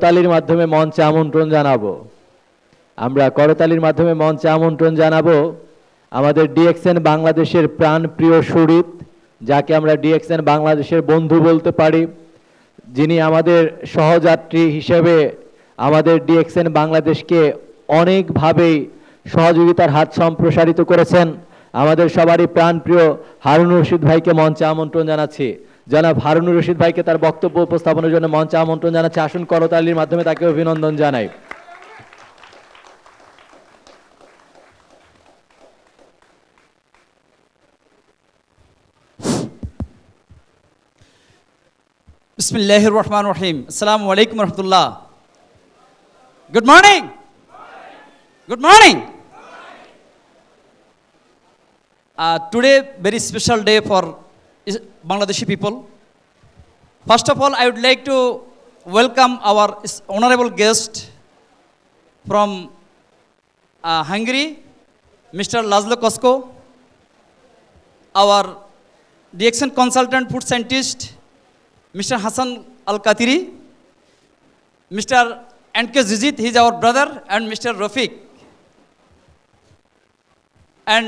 করতালির মাধ্যমে মঞ্চে আমন্ত্রণ জানাবো। আমরা করতালির মাধ্যমে মঞ্চে আমন্ত্রণ জানাবো আমাদের ডিএক্সএন বাংলাদেশের প্রাণপ্রিয় সুরিত, যাকে আমরা ডিএক্সএন বাংলাদেশের বন্ধু বলতে পারি, যিনি আমাদের সহযাত্রী হিসেবে আমাদের ডিএক্সএন বাংলাদেশকে অনেকভাবেই সহযোগিতার হাত সম্প্রসারিত করেছেন। আমাদের সবারই প্রাণপ্রিয় হারুনুর রশিদ ভাইকে মঞ্চে আমন্ত্রণ জানাচ্ছি। জনাব হারুনুর রশিদ ভাইকে তার বক্তব্য উপস্থাপনের জন্য মঞ্চে আমন্ত্রণ জানাচ্ছি। আসুন করতালির মাধ্যমে তাকে অভিনন্দন জানাই। বিসমিল্লাহির রহমানির রহিম। আসসালামু আলাইকুম রহমতুল্লাহ। Good morning. Good morning. Today very special day for Bangladeshi people. First of all, I would like to welcome our honorable guest from Hungary, Mr. Laszlo Kosko, our DXN consultant food scientist, Mr. Hassan Al-Katiri, Mr. NK Zizit, he is our brother, and Mr. Rafiq. And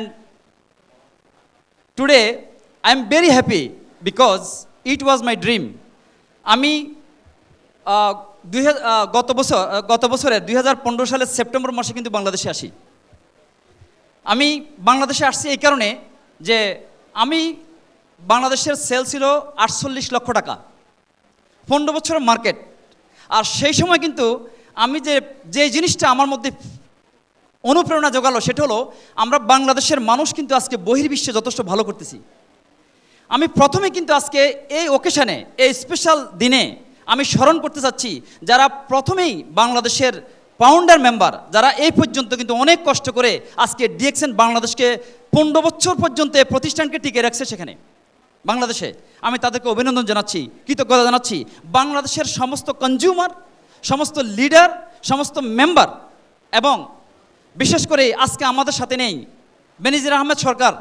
today I am very happy because it was my dream. আমি গত বছরে 2015 সালের September মাসে কিন্তু বাংলাদেশে আসি। আমি বাংলাদেশে আসছি এই কারণে যে আমি বাংলাদেশের সেল ছিল 48 লক্ষ টাকা, 15 বছরের মার্কেট। আর সেই সময় কিন্তু আমি যে জিনিসটা আমার মধ্যে অনুপ্রেরণা জোগালো সেটা হলো আমরা বাংলাদেশের মানুষ কিন্তু আজকে বহির্বিশ্বে যথেষ্ট ভালো করতেছি। আমি প্রথমে কিন্তু আজকে এই ওকেশনে, এই স্পেশাল দিনে আমি স্মরণ করতে চাচ্ছি যারা প্রথমেই বাংলাদেশের ফাউন্ডার মেম্বার, যারা এই পর্যন্ত কিন্তু অনেক কষ্ট করে আজকে ডিএক্সএন বাংলাদেশকে 15 বছর পর্যন্ত এই প্রতিষ্ঠানকে টিকে রাখছে সেখানে বাংলাদেশে। আমি তাদেরকে অভিনন্দন জানাচ্ছি, কৃতজ্ঞতা জানাচ্ছি। বাংলাদেশের সমস্ত কনজিউমার, সমস্ত লিডার, সমস্ত মেম্বার, এবং বিশেষ করে আজকে আমাদের সাথে নেই বেনজির আহমেদ সরকার।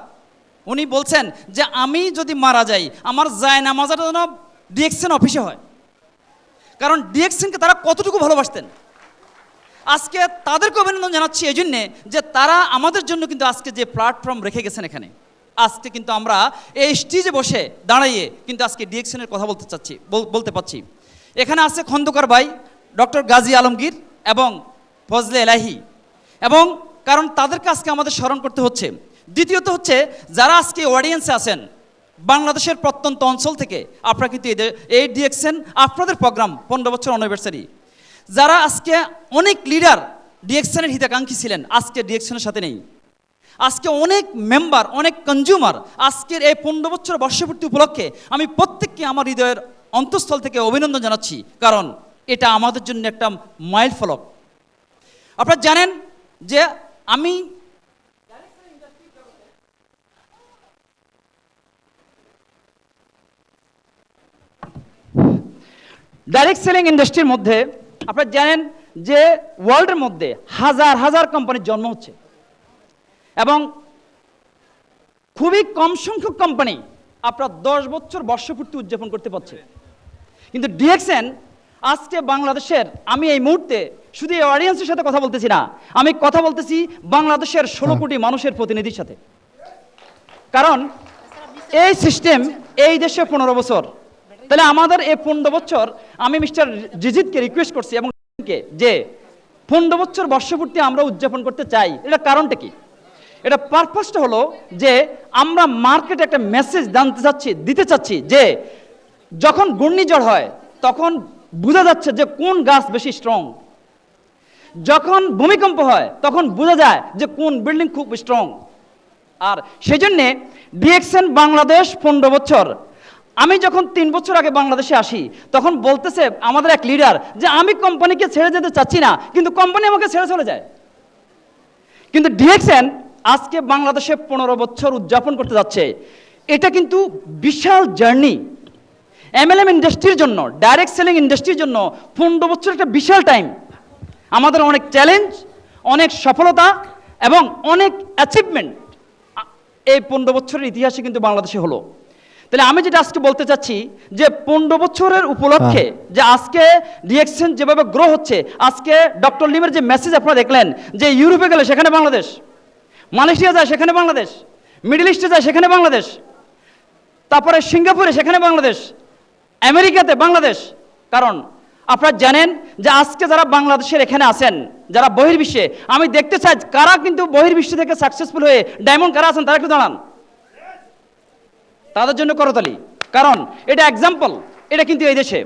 উনি বলছেন যে আমি যদি মারা যাই আমার জায়নামাজটা যেন ডিএক্সএন অফিসে হয়, কারণ ডিএক্সএনকে তারা কতটুকু ভালোবাসতেন। আজকে তাদেরকে অভিনন্দন জানাচ্ছি এই জন্যে যে তারা আমাদের জন্য কিন্তু আজকে যে প্ল্যাটফর্ম রেখে গেছেন এখানে, আজকে কিন্তু আমরা এই স্টেজে বসে দাঁড়িয়ে কিন্তু আজকে ডিএক্সএনের কথা বলতে পারছি। এখানে আছে খন্দকার ভাই, ডক্টর গাজী আলমগীর এবং ফজলে এলাহি, এবং কারণ তাদেরকে আজকে আমাদের স্মরণ করতে হচ্ছে। দ্বিতীয়ত হচ্ছে যারা আজকে অডিয়েন্সে আছেন বাংলাদেশের প্রত্যন্ত অঞ্চল থেকে, আপনারা কিন্তু এই ডিএক্সএন আপনাদের প্রোগ্রাম 15 বছর অ্যানিভার্সারি, যারা আজকে অনেক লিডার ডিএক্সএনের হিতাকাঙ্ক্ষী ছিলেন আজকে ডিএক্সএনের সাথে নেই। আজকে অনেক মেম্বার, অনেক কনজিউমার আজকের এই 15 বছর বর্ষপূর্তি উপলক্ষে আমি প্রত্যেককে আমার হৃদয়ের অন্তঃস্থল থেকে অভিনন্দন জানাচ্ছি, কারণ এটা আমাদের জন্য একটা মাইল ফলক। আপনারা জানেন যে আমি ডাইরেক্ট সেলিং ইন্ডাস্ট্রির মধ্যে আপনারা জানেন যে ওয়ার্ল্ডের মধ্যে হাজার হাজার কোম্পানির জন্ম হচ্ছে, এবং খুবই কম সংখ্যক কোম্পানি আপনার 10 বছর বর্ষপূর্তি উদযাপন করতে পারছে। কিন্তু ডিএক্সএন আজকে বাংলাদেশের, আমি এই মুহূর্তে শুধু এই অডিয়েন্সের সাথে কথা বলতেছি না, আমি কথা বলতেছি বাংলাদেশের 16 কোটি মানুষের প্রতিনিধির সাথে। কারণ এই সিস্টেম এই দেশে 15 বছর, তাহলে আমাদের এই 15 বছর আমি মিস্টার জিজিতকে রিকোয়েস্ট করছি এবং যে 15 বছর বর্ষপূর্তি আমরা উদযাপন করতে চাই। এটা কারণটা কি? এটা পারপাসটা হলো যে আমরা মার্কেটে একটা মেসেজ দিতে চাচ্ছি যে যখন ঘূর্ণিঝড় হয় তখন বোঝা যাচ্ছে যে কোন গাছ বেশি স্ট্রং, যখন ভূমিকম্প হয় তখন বোঝা যায় যে কোন বিল্ডিং খুব স্ট্রং। আর সেজন্যে ডিএক্সএন বাংলাদেশ 15 বছর, আমি যখন 3 বছর আগে বাংলাদেশে আসি তখন বলতেছে আমাদের এক লিডার যে আমি কোম্পানিকে ছেড়ে যেতে চাচ্ছি না, কিন্তু কোম্পানি আমাকে ছেড়ে চলে যায়। কিন্তু ডিএক্সএন আজকে বাংলাদেশে 15 বছর উদযাপন করতে যাচ্ছে। এটা কিন্তু বিশাল জার্নি। এমএলএম ইন্ডাস্ট্রির জন্য, ডাইরেক্ট সেলিং ইন্ডাস্ট্রির জন্য 15 বছর একটা বিশাল টাইম। আমাদের অনেক চ্যালেঞ্জ, অনেক সফলতা এবং অনেক অ্যাচিভমেন্ট এই 15 বছরের ইতিহাসে কিন্তু বাংলাদেশে হলো। তাহলে আমি যেটা আজকে বলতে চাচ্ছি যে 15 বছরের উপলক্ষে যে আজকে ডিএক্সএন যেভাবে গ্রো হচ্ছে, আজকে ডক্টর লিমের যে মেসেজ আপনারা দেখলেন যে ইউরোপে গেলে সেখানে বাংলাদেশ, মালয়েশিয়া যায় সেখানে বাংলাদেশ, মিডল ইস্টে যায় সেখানে বাংলাদেশ, তারপরে সিঙ্গাপুরে সেখানে বাংলাদেশ, আমেরিকাতে বাংলাদেশ। কারণ আপনারা জানেন যে আজকে যারা বাংলাদেশের এখানে আছেন, যারা বহির্বিশ্বে, আমি দেখতে চাই কারা কিন্তু বহির্বিশ্ব থেকে সাকসেসফুল হয়ে ডায়মন্ড কারা আছেন, তারা একটু দাঁড়ান, তাদের জন্য করতালি। কারণ এটা এক্সাম্পল, এটা কিন্তু এই দেশে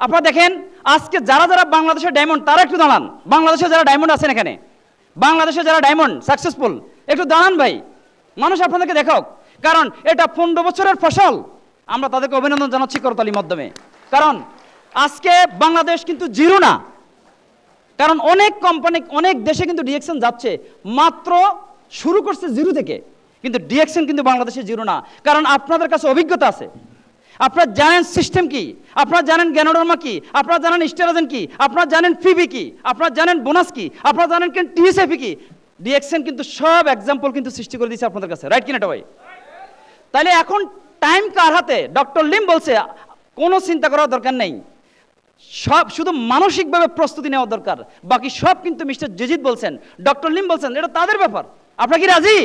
আপনারা দেখেন আজকে যারা যারা বাংলাদেশের ডায়মন্ড, তারা একটু দাঁড়ান। বাংলাদেশে যারা ডায়মন্ড আছেন এখানে, বাংলাদেশে যারা ডায়মন্ড সাকসেসফুল, একটু দাঁড়ান ভাই, মানুষ আপনাদেরকে দেখাক। কারণ এটা 15 বছরের ফসল, আমরা তাদেরকে অভিনন্দন জানাচ্ছি করতালির মাধ্যমে। কারণ আজকে বাংলাদেশ কিন্তু জিরো না, কারণ অনেক কোম্পানি অনেক দেশে কিন্তু ডিএক্সএন যাচ্ছে, মাত্র শুরু করছে জিরো থেকে, কিন্তু ডিএক্সএন কিন্তু বাংলাদেশে জিরো না। কারণ আপনাদের কাছে অভিজ্ঞতা আছে, আপনারা জানেন সিস্টেম কি, আপনারা জানেন জ্ঞানোডর্মা কি, আপনারা জানেন স্টেরাজেন কি, আপনারা জানেন ফিবি কি, আপনারা জানেন বোনাস কি, আপনারা জানেন টিএসএফি কি। ডিএক্সএন কিন্তু সব এক্সাম্পল কিন্তু সৃষ্টি করে দিয়েছে আপনাদের কাছে, রাইট কিনা ভাই? তাহলে এখন টাইম কার হাতে? ডক্টর লিম বলছে কোনো চিন্তা করার দরকার নেই, সব শুধু মানসিকভাবে প্রস্তুতি নেওয়া দরকার, বাকি সব কিন্তু মিস্টার জিজিত বলছেন, ডক্টর লিম বলছেন, এটা তাদের ব্যাপার। আপনারা কি রাজি?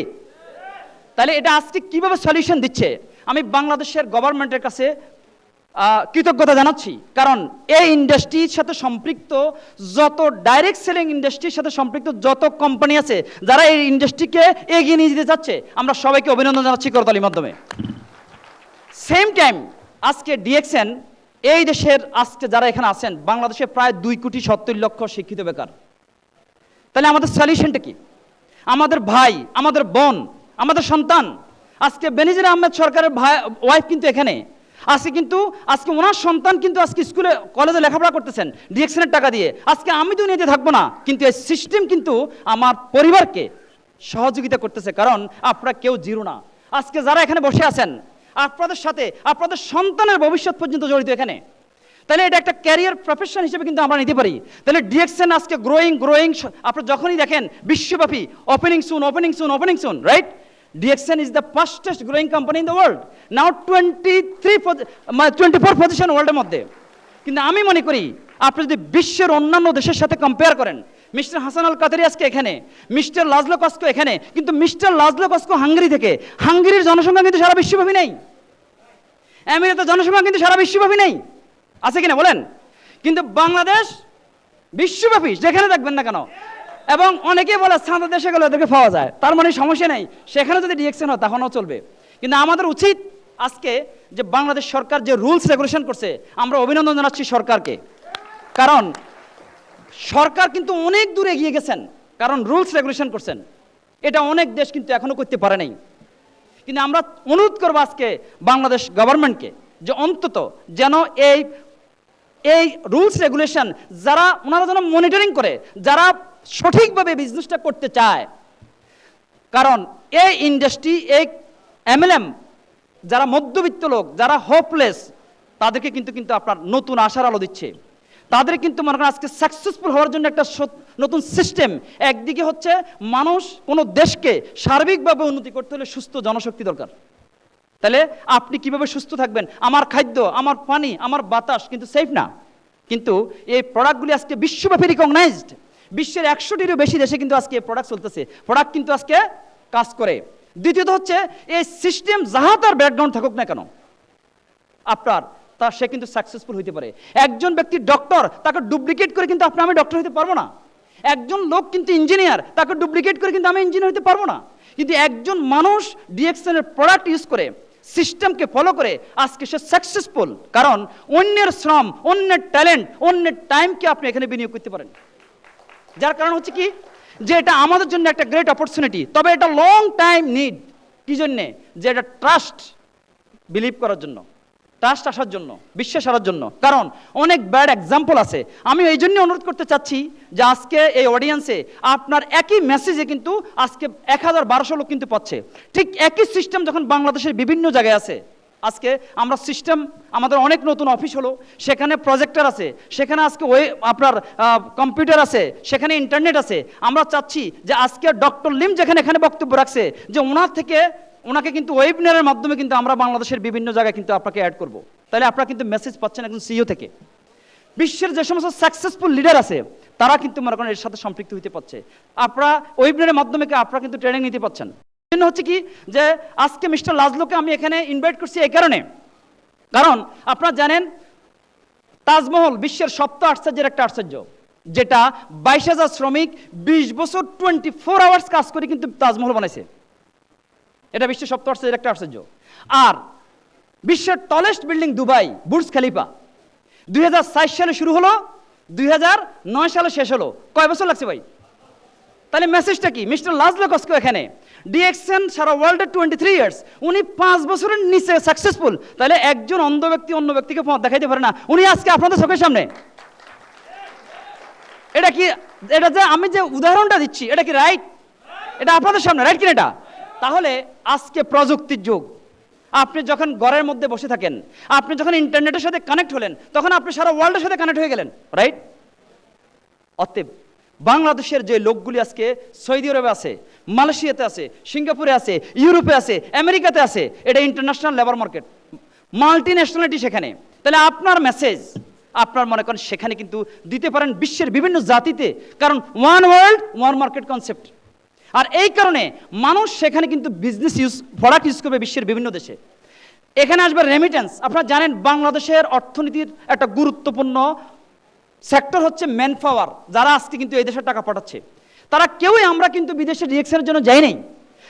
তাহলে এটা আজকে কিভাবে সলিউশন দিচ্ছে, আমি বাংলাদেশের গভর্নমেন্টের কাছে কৃতজ্ঞতা জানাচ্ছি। কারণ এই ইন্ডাস্ট্রির সাথে সম্পৃক্ত যত ডাইরেক্ট সেলিং ইন্ডাস্ট্রির সাথে সম্পৃক্ত যত কোম্পানি আছে, যারা এই ইন্ডাস্ট্রিকে এগিয়ে নিয়ে যেতে যাচ্ছে, আমরা সবাইকে অভিনন্দন জানাচ্ছি করতালির মাধ্যমে। সেম টাইম আজকে ডিএক্সএন এই দেশের আজকে যারা এখানে আছেন, বাংলাদেশে প্রায় 2,70,00,000 শিক্ষিত বেকার। তাহলে আমাদের সলিউশনটা কি? আমাদের ভাই, আমাদের বোন, আমাদের সন্তান, আজকে বেনজির আহমেদ সরকারের ভাই ওয়াইফ কিন্তু এখানে আজকে, কিন্তু আজকে ওনার সন্তান কিন্তু আজকে স্কুলে কলেজে লেখাপড়া করতেছেন ডিএক্সএনের টাকা দিয়ে। আজকে আমি দুনিয়াতে থাকবো না, কিন্তু এই সিস্টেম কিন্তু আমার পরিবারকে সহযোগিতা করতেছে। কারণ আপনারা কেউ জিরো না, আজকে যারা এখানে বসে আছেন আপনাদের সাথে আপনাদের সন্তানের ভবিষ্যৎ পর্যন্ত জড়িত এখানে। তাহলে এটা একটা ক্যারিয়ার প্রফেশন হিসেবে কিন্তু আমরা নিতে পারি। তাহলে ডিএক্সএন আজকে গ্রোয়িং, আপনারা যখনই দেখেন বিশ্বব্যাপী opening soon, right? DXN is the fastest growing company in the world. Now 24 position ওয়ার্ল্ডের মধ্যে। কিন্তু আমি মনে করি আপনি যদি বিশ্বের অন্যান্য দেশের সাথে কম্পেয়ার করেন, মিস্টার হাসান আল কাতারি আজকে এখানে, মিস্টার লাজলো কস্কো এখানে, কিন্তু মিস্টার লাজলো কস্কো হাঙ্গেরি থেকে। হাঙ্গেরির জনসংখ্যা কিন্তু সারা বিশ্বব্যাপী নেই, আমেরিকার জনসংখ্যা কিন্তু সারা বিশ্বব্যাপী নেই, আছে কিনা বলেন? কিন্তু বাংলাদেশ বিশ্বব্যাপী যেখানে দেখবেন না কেন, এবং অনেকেই বলে সাদা দেশে গেলে ওদেরকে পাওয়া যায়, তার মানে সমস্যা নেই, সেখানে যদি ডিএক্সএন হয় তখনও চলবে। কিন্তু আমাদের উচিত আজকে যে বাংলাদেশ সরকার যে রুলস রেগুলেশন করছে, আমরা অভিনন্দন জানাচ্ছি সরকারকে। কারণ সরকার কিন্তু অনেক দূর এগিয়ে গেছেন, কারণ রুলস রেগুলেশন করছেন, এটা অনেক দেশ কিন্তু এখনো করতে পারে নাই। কিন্তু আমরা অনুরোধ করবো আজকে বাংলাদেশ গভর্নমেন্টকে যে অন্তত যেন এই রুলস রেগুলেশন যারা ওনারা যেন মনিটরিং করে, যারা সঠিকভাবে বিজনেসটা করতে চায়। কারণ এই ইন্ডাস্ট্রি, এই এমএলএম যারা মধ্যবিত্ত লোক, যারা হোপলেস, তাদেরকে কিন্তু আপনার নতুন আশার আলো দিচ্ছে। তাদের কিন্তু মনে করেন আজকে সাকসেসফুল হওয়ার জন্য একটা নতুন সিস্টেম। একদিকে হচ্ছে মানুষ, কোনো দেশকে সার্বিকভাবে উন্নতি করতে হলে সুস্থ জনশক্তি দরকার। তাহলে আপনি কিভাবে সুস্থ থাকবেন? আমার খাদ্য, আমার পানি, আমার বাতাস কিন্তু সেফ না। কিন্তু এই প্রোডাক্টগুলি আজকে বিশ্বব্যাপী রিকগনাইজড, বিশ্বের 100টিরও বেশি দেশে কিন্তু আজকে প্রোডাক্ট চলতেছে, প্রোডাক্ট কিন্তু আজকে কাজ করে। দ্বিতীয়ত হচ্ছে এই সিস্টেম যাহা তার ব্যাকগ্রাউন্ড থাকুক না কেন, সে কিন্তু সাকসেসফুল হইতে পারে। একজন ব্যক্তি ডক্টর, তাকে ডুপ্লিকেট করে কিন্তু আমি ডক্টর হইতে পারবো না। একজন লোক কিন্তু ইঞ্জিনিয়ার, তাকে ডুপ্লিকেট করে কিন্তু আমি ইঞ্জিনিয়ার হইতে পারবো না। কিন্তু একজন মানুষ ডিএক্সএনের প্রোডাক্ট ইউজ করে, সিস্টেমকে ফলো করে আজকে সে সাকসেসফুল। কারণ অন্যের শ্রম, অন্যের ট্যালেন্ট, অন্যের টাইমকে আপনি এখানে বিনিয়োগ করতে পারেন। যার কারণ হচ্ছে কি, যে এটা আমাদের জন্য একটা গ্রেট অপরচুনিটি। তবে এটা লং টাইম নিড, কি জন্যে? যে এটা ট্রাস্ট বিলিভ করার জন্য, ট্রাস্ট আসার জন্য, বিশ্বাস আসার জন্য। কারণ অনেক ব্যাড এক্সাম্পল আছে। আমি এই জন্য অনুরোধ করতে চাচ্ছি যে আজকে এই অডিয়েন্সে আপনার একই মেসেজে কিন্তু আজকে 1000-1200 লোক কিন্তু পাচ্ছে। ঠিক একই সিস্টেম যখন বাংলাদেশের বিভিন্ন জায়গায় আছে, আজকে আমরা সিস্টেম, আমাদের অনেক নতুন অফিস হলো, সেখানে প্রজেক্টর আছে, সেখানে আজকে আপনার কম্পিউটার আছে, সেখানে ইন্টারনেট আছে। আমরা চাচ্ছি যে আজকে ডক্টর লিম যেখানে এখানে বক্তব্য রাখছে, যে ওনার থেকে ওনাকে কিন্তু ওয়েবিনারের মাধ্যমে কিন্তু আমরা বাংলাদেশের বিভিন্ন জায়গায় কিন্তু আপনাকে অ্যাড করব। তাহলে আপনারা কিন্তু মেসেজ পাচ্ছেন একজন সিইও থেকে। বিশ্বের যে সমস্ত সাকসেসফুল লিডার আছে তারা কিন্তু মনে করেন এর সাথে সম্পৃক্ত হতে পারছে। আপনারা ওয়েবিনারের মাধ্যমে আপনারা কিন্তু ট্রেনিং নিতে পারছেন। জন্য হচ্ছে কি যে আজকে মিস্টার লাজলোকে আমি এখানে ইনভাইট করছি এই কারণে, কারণ আপনারা জানেন তাজমহল বিশ্বের সপ্ত আশ্চর্যের একটা আশ্চর্য, যেটা 22,000 শ্রমিক 20 বছর 24 আওয়ার্স কাজ করে কিন্তু তাজমহল বানাইছে। এটা বিশ্বের সপ্ত আশ্চর্যের একটা আশ্চর্য। আর বিশ্বের tallest building Dubai Burj Khalifa 2004 সালে শুরু হলো, 2009 সালে শেষ হলো। কয় বছর লাগছে ভাই? তাহলে মেসেজটা কি? মিস্টার লাজলো কস্কো এখানে ডিএক্সএন সারা ওয়ার্ল্ডে 23 ইয়ার্স, উনি 5 বছরের নিচে সাকসেসফুল। তাহলে একজন অন্ধ ব্যক্তি অন্য ব্যক্তিকে পথ দেখাইতে পারে না, উনি আজকে আপনাদের চোখের সামনে। এটা কি, এটা যে আমি যে উদাহরণটা দিচ্ছি এটা কি রাইট? এটা আপনাদের সামনে রাইট কিনা এটা? তাহলে আজকে প্রযুক্তির যুগ। আপনি যখন ঘরের মধ্যে বসে থাকেন, আপনি যখন ইন্টারনেটের সাথে কানেক্ট হলেন, তখন আপনি সারা ওয়ার্ল্ডের সাথে কানেক্ট হয়ে গেলেন, রাইট? অতএব বাংলাদেশের যে লোকগুলি আজকে সৌদি আরবে আছে, মালয়েশিয়াতে আছে, সিঙ্গাপুরে আছে, ইউরোপে আছে, আমেরিকাতে আছে, এটা international labour market, multi nationality সেখানে। তাহলে আপনার মেসেজ আপনার মনে করেন সেখানে কিন্তু দিতে পারেন বিশ্বের বিভিন্ন জাতিতে, কারণ one world one market concept. আর এই কারণে মানুষ সেখানে কিন্তু বিজনেস ইউজ প্রোডাক্ট ইউজ করবে বিশ্বের বিভিন্ন দেশে। এখানে আসবে রেমিটেন্স। আপনারা জানেন বাংলাদেশের অর্থনীতির একটা গুরুত্বপূর্ণ সেক্টর হচ্ছে ম্যান পাওয়ার, যারা আজকে কিন্তু এই দেশে টাকা পাঠাচ্ছে। তারা কেউই আমরা কিন্তু বিদেশে ডিএক্সএনের জন্য যাই নাই,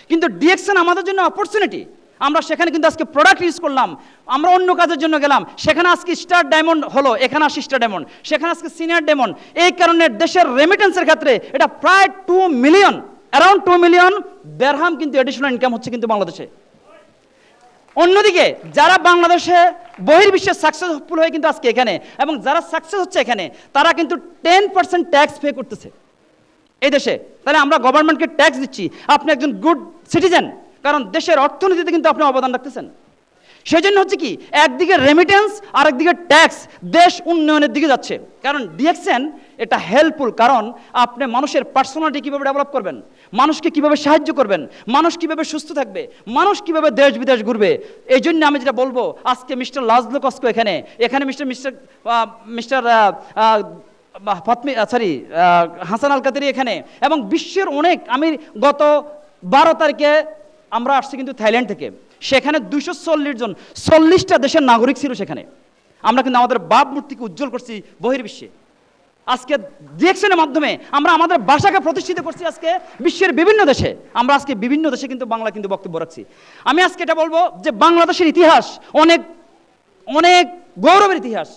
কিন্তু ডিএক্সএন আমাদের জন্য অপরচুনিটি। আমরা সেখানে কিন্তু আজকে প্রোডাক্ট ইউজ করলাম, আমরা অন্য কাজের জন্য গেলাম, সেখানে আজকে স্টার ডায়মন্ড হলো, এখানে আসি স্টার ডায়মন্ড, সেখানে আজকে সিনিয়র ডায়মন্ড। এই কারণে দেশের রেমিটেন্সের ক্ষেত্রে এটা প্রায় 2 মিলিয়ন, অ্যারাউন্ড 2 মিলিয়ন দেড়হাম কিন্তু এডিশনাল ইনকাম হচ্ছে কিন্তু বাংলাদেশে। অন্যদিকে যারা বাংলাদেশে বহির্বিশ্বে সাকসেসফুল হয়ে কিন্তু আজকে এখানে, এবং যারা সাকসেস হচ্ছে এখানে, তারা কিন্তু 10% ট্যাক্স পে করতেছে এই দেশে। তাহলে আমরা গভর্নমেন্টকে ট্যাক্স দিচ্ছি, আপনি একজন গুড সিটিজেন, কারণ দেশের অর্থনীতিতে কিন্তু আপনি অবদান রাখতেছেন। সেই জন্য হচ্ছে কি, একদিকে রেমিটেন্স আর একদিকে ট্যাক্স, দেশ উন্নয়নের দিকে যাচ্ছে। কারণ ডিএক্সএন এটা হেল্পফুল, কারণ আপনি মানুষের পার্সোনালিটি কীভাবে ডেভেলপ করবেন, মানুষকে কিভাবে সাহায্য করবেন, মানুষ কিভাবে সুস্থ থাকবে, মানুষ কিভাবে দেশ বিদেশ ঘুরবে। এই জন্য আমি যেটা বলবো, আজকে মিস্টার লাজলো কস্কো এখানে মিস্টার হাসান আল কাদেরি এখানে, এবং বিশ্বের অনেক, আমি গত 12 তারিখে আমরা আসছি কিন্তু থাইল্যান্ড থেকে, সেখানে 240 জন 40টা দেশের নাগরিক ছিল সেখানে। আমরা কিন্তু আমাদের ভাবমূর্তিকে উজ্জ্বল করছি বহির্বিশ্বে। আজকে ডিএক্সএনের মাধ্যমে আমরা আমাদের ভাষাকে প্রতিষ্ঠিত করছি আজকে বিশ্বের বিভিন্ন দেশে। আমরা আজকে বিভিন্ন দেশে কিন্তু বাংলা কিন্তু বক্তব্য রাখছি। আমি আজকে এটা বলবো যে বাংলাদেশের ইতিহাস অনেক অনেক গৌরবের ইতিহাস।